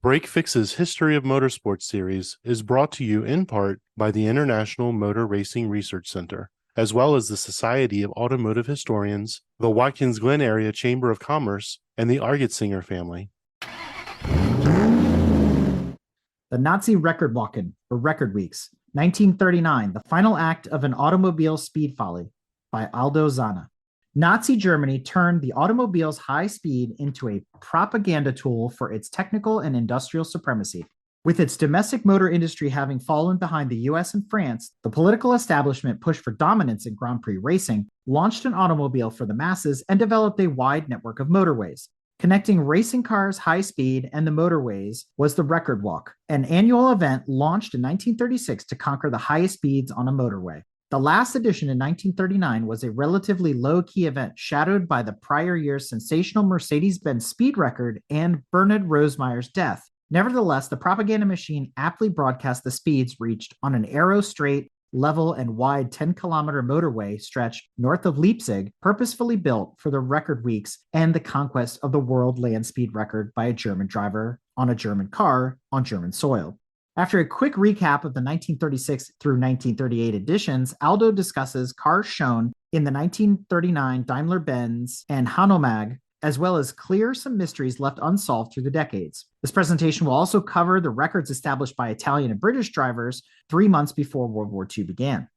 Break Fix's History of Motorsports series is brought to you in part by the International Motor Racing Research Center, as well as the Society of Automotive Historians, the Watkins Glen Area Chamber of Commerce, and the Argetsinger family. The Nazi Record Walken, or Record Weeks, 1939, the final act of an automobile speed folly, by Aldo Zana. Nazi Germany turned the automobile's high speed into a propaganda tool for its technical and industrial supremacy. With its domestic motor industry having fallen behind the US and France, the political establishment pushed for dominance in Grand Prix racing, launched an automobile for the masses, and developed a wide network of motorways. Connecting racing cars' high speed and the motorways was the Record Walk, an annual event launched in 1936 to conquer the highest speeds on a motorway. The last edition in 1939 was a relatively low-key event shadowed by the prior year's sensational Mercedes-Benz speed record and Bernard Rosemeyer's death. Nevertheless, the propaganda machine aptly broadcast the speeds reached on an arrow straight, level, and wide 10-kilometer motorway stretch north of Leipzig, purposefully built for the Record Weeks and the conquest of the world land speed record by a German driver on a German car on German soil. After a quick recap of the 1936 through 1938 editions, Aldo discusses cars shown in the 1939 Daimler-Benz and Hanomag, as well as clear some mysteries left unsolved through the decades. This presentation will also cover the records established by Italian and British drivers 3 months before World War II began.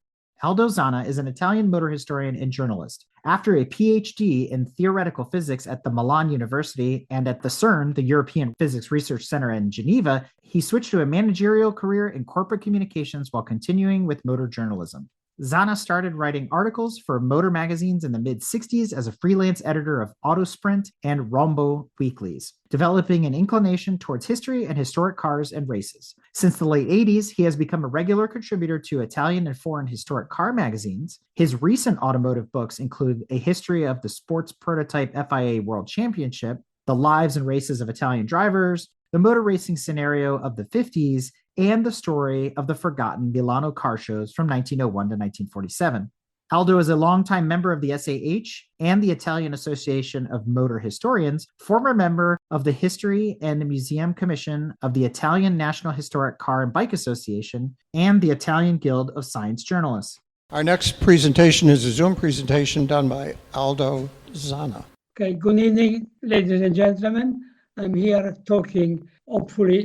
Aldo Zana is an Italian motor historian and journalist. After a PhD in theoretical physics at the Milan University and at the CERN, the European Physics Research Center in Geneva, he switched to a managerial career in corporate communications while continuing with motor journalism. Zana started writing articles for motor magazines in the mid-60s as a freelance editor of Autosprint and Rombo weeklies, developing an inclination towards history and historic cars and races. Since the late 80s, he has become a regular contributor to Italian and foreign historic car magazines. His recent automotive books include A History of the Sports Prototype FIA World Championship, The Lives and Races of Italian Drivers, The Motor Racing Scenario of the 50s, and the story of the forgotten Milano car shows from 1901 to 1947. Aldo is a longtime member of the SAH and the Italian Association of Motor Historians, former member of the History and Museum Commission of the Italian National Historic Car and Bike Association, and the Italian Guild of Science Journalists. Our next presentation is a Zoom presentation done by Aldo Zana. Okay, good evening, ladies and gentlemen. I'm here talking, hopefully,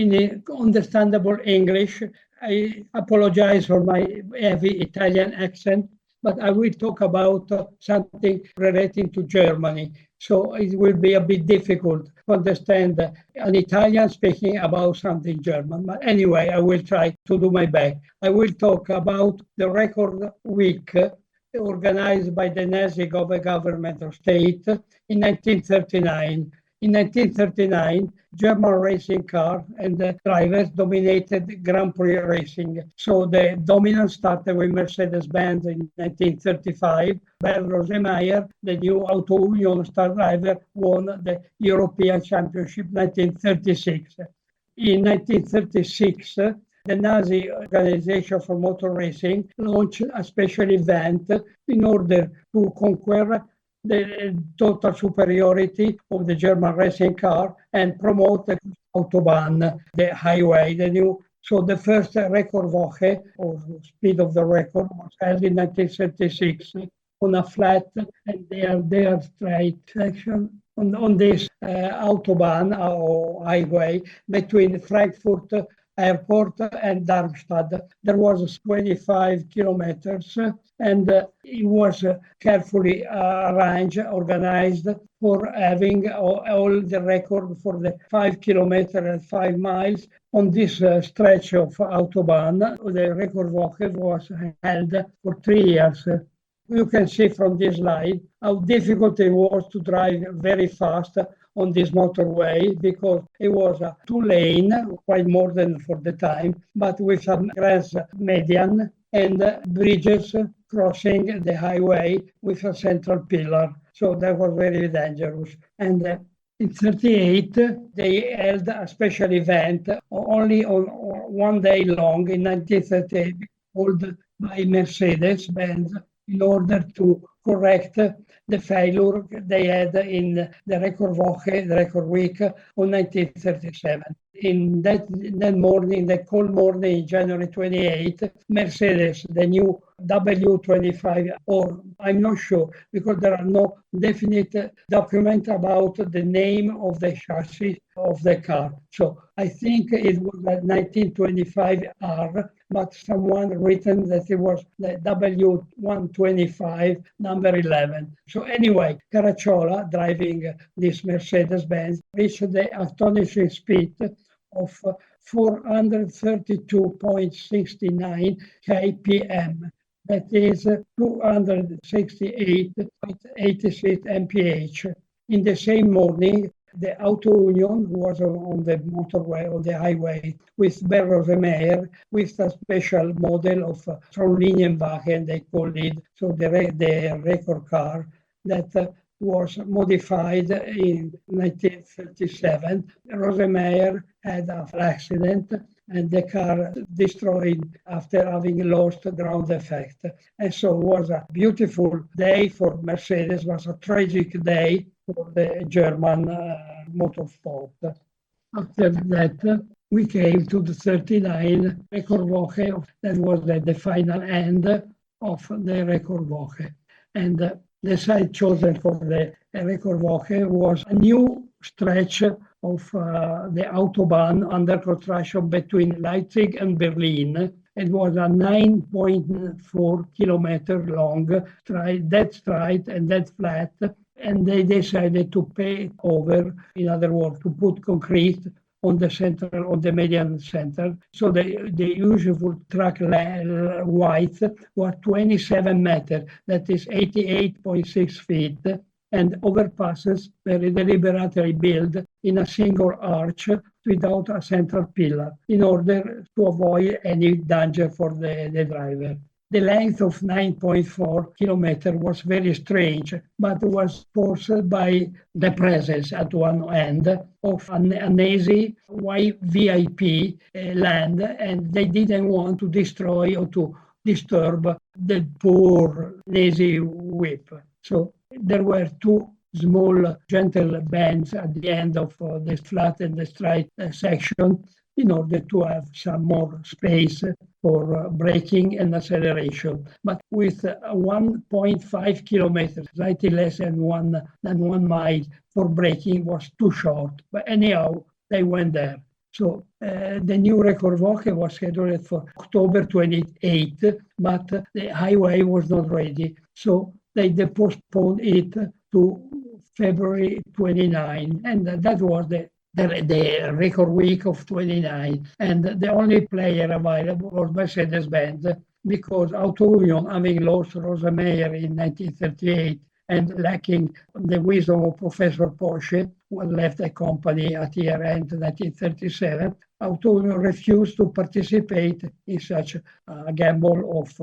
in understandable English. I apologize for my heavy Italian accent, but I will talk about something relating to Germany. So it will be a bit difficult to understand an Italian speaking about something German. But anyway, I will try to do my best. I will talk about the Record Week organized by the Nazi government of state in 1939. In 1939, German racing car and the drivers dominated Grand Prix racing. So the dominance started with Mercedes-Benz in 1935. Bernd Rosemeyer, the new Auto Union star driver, won the European Championship 1936. In 1936, the Nazi Organization for Motor Racing launched a special event in order to conquer the total superiority of the German racing car and promote the Autobahn, the highway, the new. So the first record Woche, or speed of the record, was held in 1936 on a flat and they are straight section on this Autobahn or highway between Frankfurt Airport and Darmstadt. There was 25 kilometers and it was carefully arranged, organized for having all the record for the 5 kilometers and 5 miles on this stretch of Autobahn. The record walk was held for 3 years. You can see from this slide how difficult it was to drive very fast on this motorway because it was a 2-lane, quite more than for the time, but with some grass median and bridges crossing the highway with a central pillar. So that was very dangerous. And in 1938, they held a special event only on 1 day long in 1938, called by Mercedes-Benz in order to correct the failure they had in the record week of 1937. In that morning, that cold morning, January 28th, Mercedes, the new W25, or I'm not sure, because there are no definite document about the name of the chassis of the car. So I think it was a 1925R, but someone written that it was the W125 number 11. So anyway, Caracciola, driving this Mercedes-Benz, reached the astonishing speed of 432.69 kpm. That is 268.86 mph. In the same morning, the Auto Union was on the motorway, on the highway, with Rosemeyer, with a special model of Traulinenwagen, they called it, so the record car that was modified in 1937. Rosemeyer had an accident and the car destroyed after having lost ground effect. And so it was a beautiful day for Mercedes, was a tragic day for the German motorsport. After that, we came to the 39 Recordwoche. That was the final end of the Recordwoche. And the site chosen for the Recordwoche was a new stretch of the Autobahn under construction between Leipzig and Berlin. It was a 9.4 kilometer long dead straight and dead flat, and they decided to pave over, in other words, to put concrete on the center, on the median center. So the usual track width was 27 meters, that is 88.6 feet, and overpasses very deliberately built in a single arch without a central pillar in order to avoid any danger for the driver. The length of 9.4 kilometers was very strange, but was forced by the presence at one end of a Nazi VIP land, and they didn't want to destroy or to disturb the poor Nazi whip. So there were two small gentle bends at the end of the flat and the straight section in order to have some more space for braking and acceleration. But with 1.5 kilometers, slightly less than 1 mile for braking was too short. But anyhow, they went there. So the new Recordwoche was scheduled for October 28th, but the highway was not ready. So they postponed it to February 29, and that was the record week of 29. And the only player available was Mercedes-Benz, because Auto Union, having lost Rosemeyer in 1938 and lacking the wisdom of Professor Porsche, who left the company at year-end 1937, Auto Union refused to participate in such a gamble of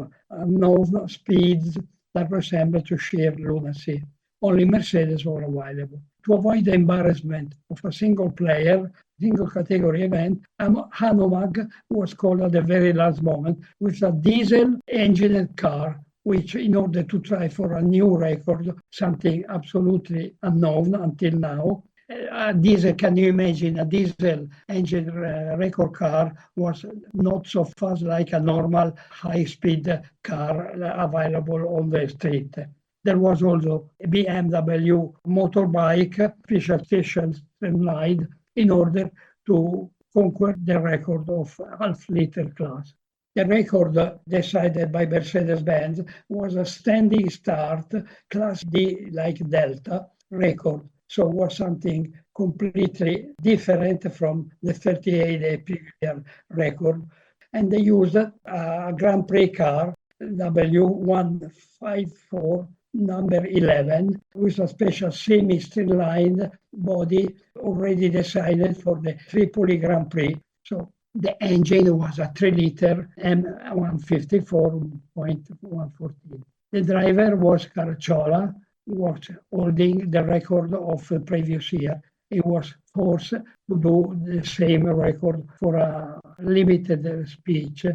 known speeds that resembled to sheer lunacy. Only Mercedes were available. To avoid the embarrassment of a single player, single category event, Hanomag was called at the very last moment with a diesel-engined car, which, in order to try for a new record, something absolutely unknown until now, a diesel, can you imagine, a diesel engine record car was not so fast like a normal high-speed car available on the street. There was also a BMW motorbike, special station streamlined in order to conquer the record of half-liter class. The record decided by Mercedes-Benz was a standing start, Class D like Delta record. So it was something completely different from the 38 APR record. And they used a Grand Prix car, W154, number 11, with a special semi-streamlined body already designed for the Tripoli Grand Prix. So the engine was a 3-liter M154.114. The driver was Caracciola, who was holding the record of the previous year. He was forced to do the same record for a limited speech.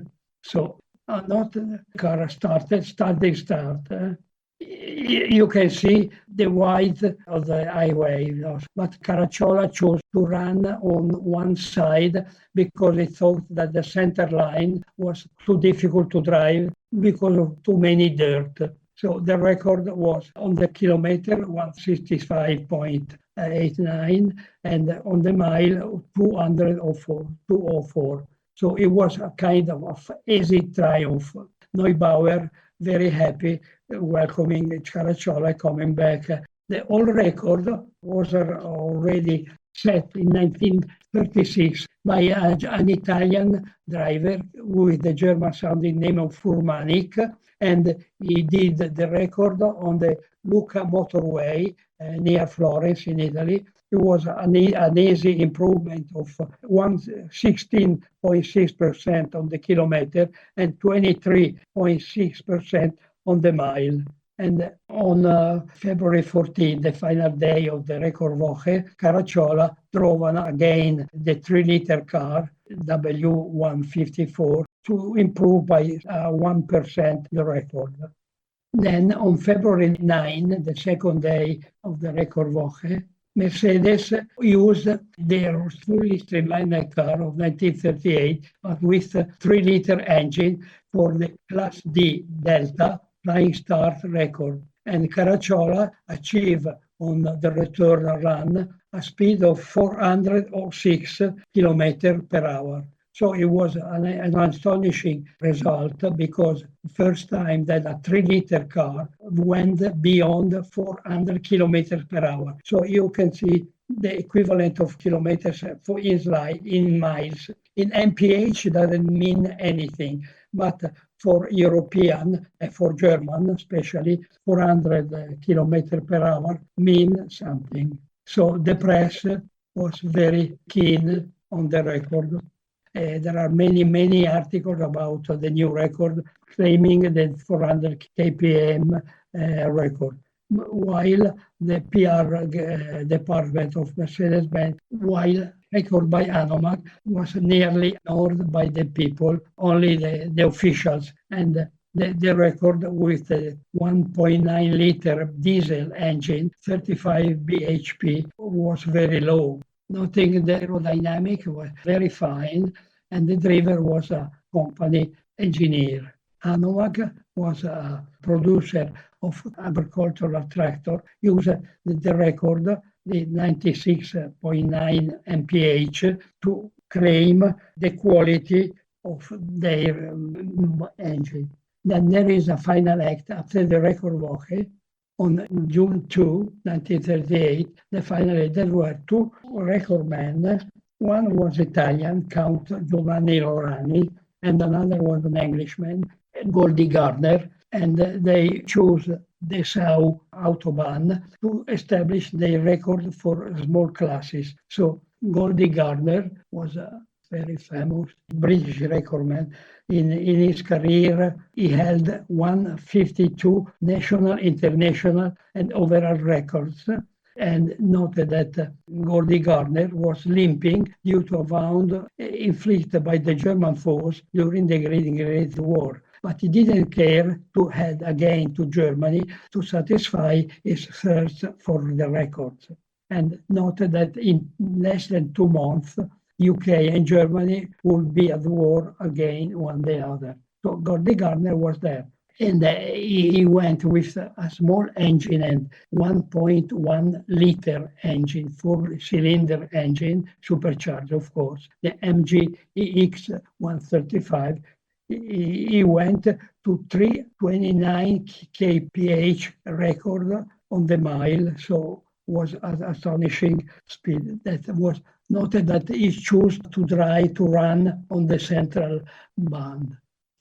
So not car started, standing start. You can see the width of the highway, but Caracciola chose to run on one side because he thought that the center line was too difficult to drive because of too many dirt. So the record was on the kilometer 165.89 and on the mile 204. So it was a kind of easy triumph. Neubauer very happy welcoming Caracciola coming back. The old record was already set in 1936 by an Italian driver with the German-sounding name of Furmanik, and he did the record on the Lucca motorway near Florence in Italy. It was an easy improvement of 16.6% on the kilometer and 23.6% on the mile. And on February 14, the final day of the record Woche, Caracciola drove again the 3-liter car, W154, to improve by 1% the record. Then on February 9, the second day of the record Woche, Mercedes used their fully streamlined car of 1938, but with a 3-liter engine for the Class D Delta Flying Start record. And Caracciola achieved on the return run a speed of 406 kilometers per hour. So it was an astonishing result because first time that a 3-liter car went beyond 400 kilometers per hour. So you can see the equivalent of kilometers in miles. In mph, it doesn't mean anything, but for European and for German, especially 400 kilometers per hour mean something. So the press was very keen on the record. There are many articles about the new record claiming the 400 kpm record, while the PR department of Mercedes-Benz, while record by Anomac was nearly ignored by the people, only the officials, and the record with the 1.9 liter diesel engine, 35 bhp, was very low. Nothing, the aerodynamic was very fine, and the driver was a company engineer. Anomac was a producer of agricultural tractor, used the record, the 96.9 mph, to claim the quality of their engine. Then there is a final act after the record Woche. On June 2, 1938, the final there were two recordmen. One was Italian, Count Giovanni Lorani, and another was an Englishman, Goldie Gardner, and they chose Dessau Autobahn to establish the record for small classes. So Goldie Gardner was a very famous British recordman. In his career, he held 152 national, international, and overall records, and noted that Goldie Gardner was limping due to a wound inflicted by the German force during the Great War. But he didn't care to head again to Germany to satisfy his thirst for the records, and noted that in less than 2 months, UK and Germany would be at war again one the other. So Goldie Gardner was there. And he went with a small engine and 1.1 liter engine, 4-cylinder engine, supercharged, of course, the MG EX 135. He went to 329 kph record on the mile, so was an astonishing speed. That was noted that he chose to try to run on the central band.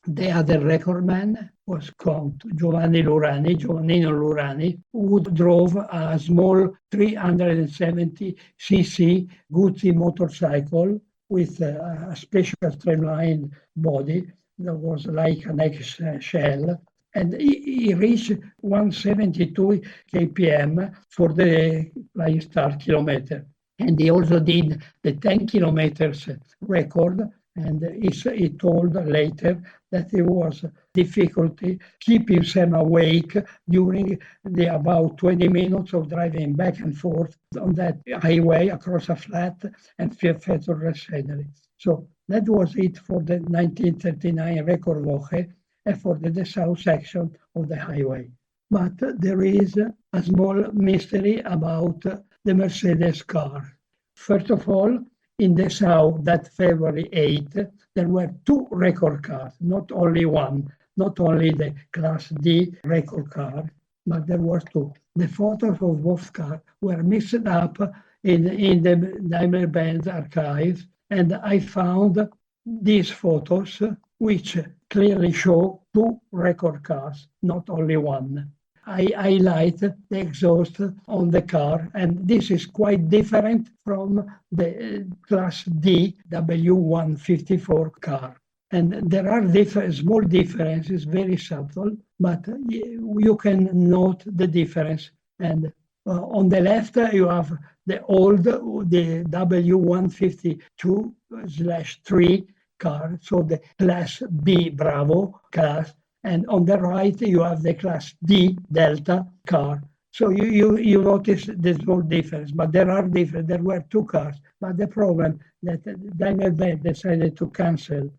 The other recordman was Count Giovannino Lurani, who drove a small 370cc Guzzi motorcycle with a special streamlined body that was like an eggshell. And he reached 172 kpm for the Flying Start kilometer. And he also did the 10 kilometers record And he told later that it was difficulty keep himself awake during the about 20 minutes of driving back and forth on that highway across a flat and fatal scenery. So that was it for the 1939 Recordwoche and for the south section of the highway. But there is a small mystery about the Mercedes car. First of all, in the south, that February 8th, there were two record cars, not only one, not only the Class D record car, but there were two. The photos of both cars were mixed up in the Daimler-Benz archives, and I found these photos, which clearly show two record cars, not only one. I highlight the exhaust on the car, and this is quite different from the Class D W154 car. And there are small differences, very subtle, but you can note the difference. And on the left, you have the W152/3 car, so the Class B Bravo class. And on the right, you have the Class D Delta car. So you notice the small difference, but there are different. There were two cars, but the problem that Daimler-Benz decided to cancel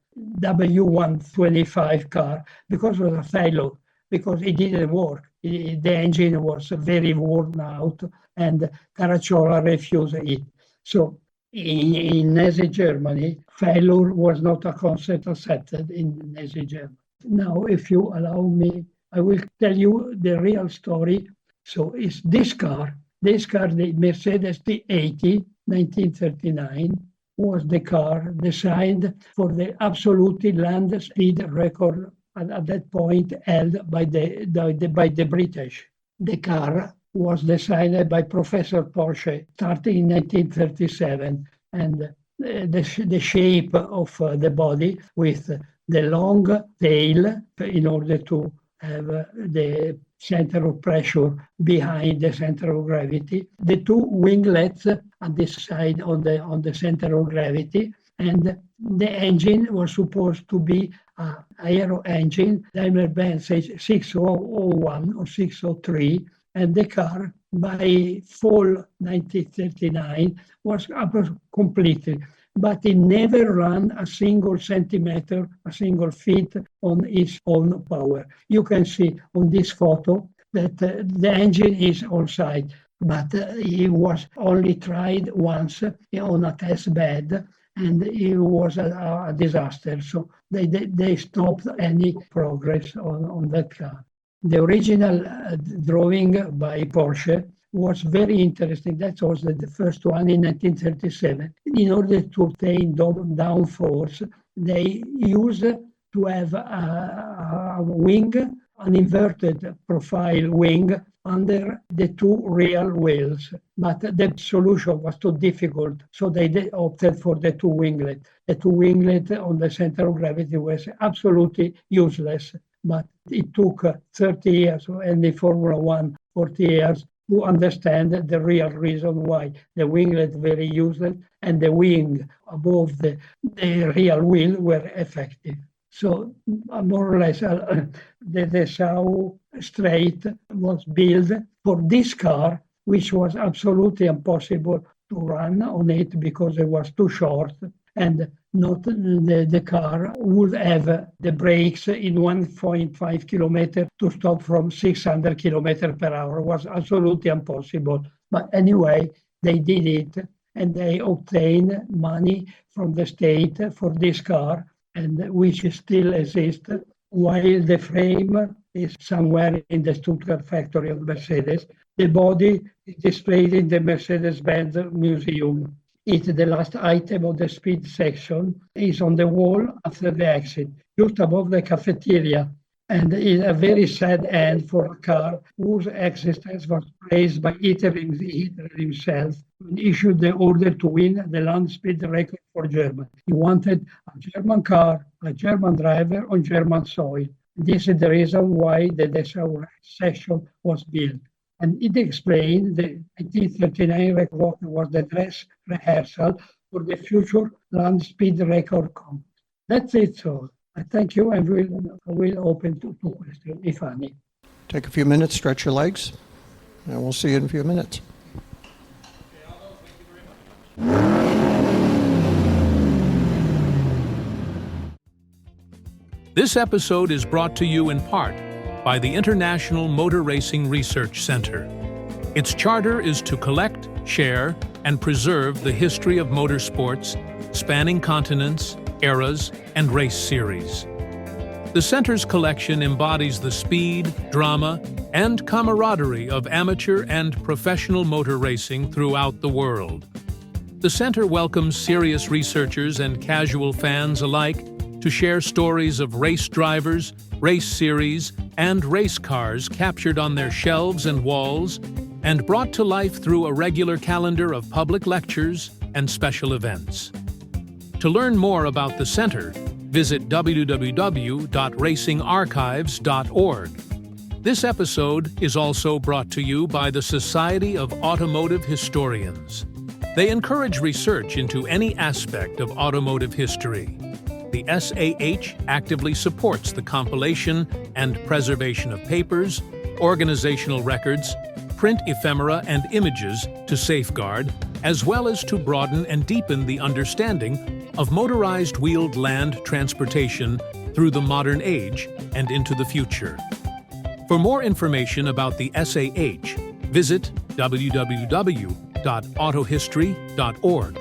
W125 car because it was a failure, because it didn't work. The engine was very worn out, and Caracciola refused it. So in Nazi Germany, failure was not a concept accepted in Nazi Germany. Now, if you allow me, I will tell you the real story. So it's this car, the Mercedes D80, 1939, was the car designed for the absolute land speed record at that point held by the British. The car was designed by Professor Porsche starting in 1937, and the shape of the body with the long tail in order to have the center of pressure behind the center of gravity, the two winglets at this side on the center of gravity, and the engine was supposed to be an aero engine, Daimler-Benz 601 or 603, and the car by fall 1939 was completed, but it never ran a single centimeter, a single feet on its own power. You can see on this photo that the engine is on site, but it was only tried once on a test bed, and it was a disaster. So they stopped any progress on that car. The original drawing by Porsche was very interesting. That was the first one in 1937. In order to obtain downforce, they used to have a wing, an inverted profile wing under the two real wheels. But the solution was too difficult, so they opted for the two winglet. The two winglet on the center of gravity was absolutely useless, but it took 30 years, and the Formula One 40 years, to understand the real reason why the winglet very useless and the wing above the real wheel were effective. So more or less, the South Straight was built for this car, which was absolutely impossible to run on it because it was too short, and not the car would have the brakes in 1.5 kilometers to stop from 600 kilometers per hour. It was absolutely impossible. But anyway, they did it, and they obtained money from the state for this car, and which still exists, while the frame is somewhere in the Stuttgart factory of Mercedes. The body is displayed in the Mercedes-Benz Museum. It's the last item of the speed section. It's on the wall after the exit, just above the cafeteria. And it's a very sad end for a car whose existence was praised by Hitler himself when he issued the order to win the land speed record for Germany. He wanted a German car, a German driver on German soil. This is the reason why the Dessau section was built. And it explained the 1939 record was the dress rehearsal for the future land speed record contest. That's it. So I thank you, and we'll open to questions, if any. Take a few minutes, stretch your legs, and we'll see you in a few minutes. This episode is brought to you in part by the International Motor Racing Research Center. Its charter is to collect, share, and preserve the history of motorsports, spanning continents, eras, and race series. The center's collection embodies the speed, drama, and camaraderie of amateur and professional motor racing throughout the world. The center welcomes serious researchers and casual fans alike to share stories of race drivers, race series, and race cars captured on their shelves and walls and brought to life through a regular calendar of public lectures and special events. To learn more about the center, visit www.racingarchives.org. This episode is also brought to you by the Society of Automotive Historians. They encourage research into any aspect of automotive history. The SAH actively supports the compilation and preservation of papers, organizational records, print ephemera and images to safeguard, as well as to broaden and deepen the understanding of motorized wheeled land transportation through the modern age and into the future. For more information about the SAH, visit www.autohistory.org.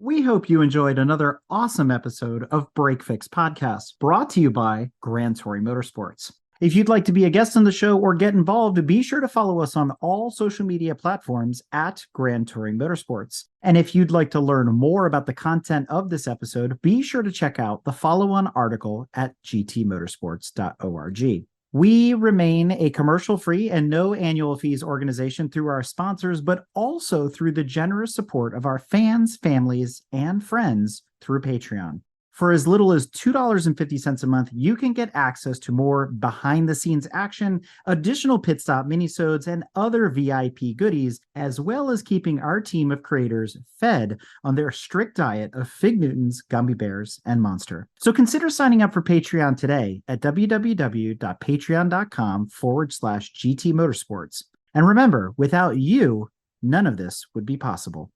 We hope you enjoyed another awesome episode of Break Fix Podcast, brought to you by Grand Touring Motorsports. If you'd like to be a guest on the show or get involved, be sure to follow us on all social media platforms at Grand Touring Motorsports. And if you'd like to learn more about the content of this episode, be sure to check out the follow-on article at gtmotorsports.org. We remain a commercial-free and no annual fees organization through our sponsors, but also through the generous support of our fans, families, and friends through Patreon. For as little as $2.50 a month, you can get access to more behind-the-scenes action, additional pit stop minisodes, and other VIP goodies, as well as keeping our team of creators fed on their strict diet of Fig Newtons, gummy bears, and Monster. So consider signing up for Patreon today at www.patreon.com/GT Motorsports. And remember, without you, none of this would be possible.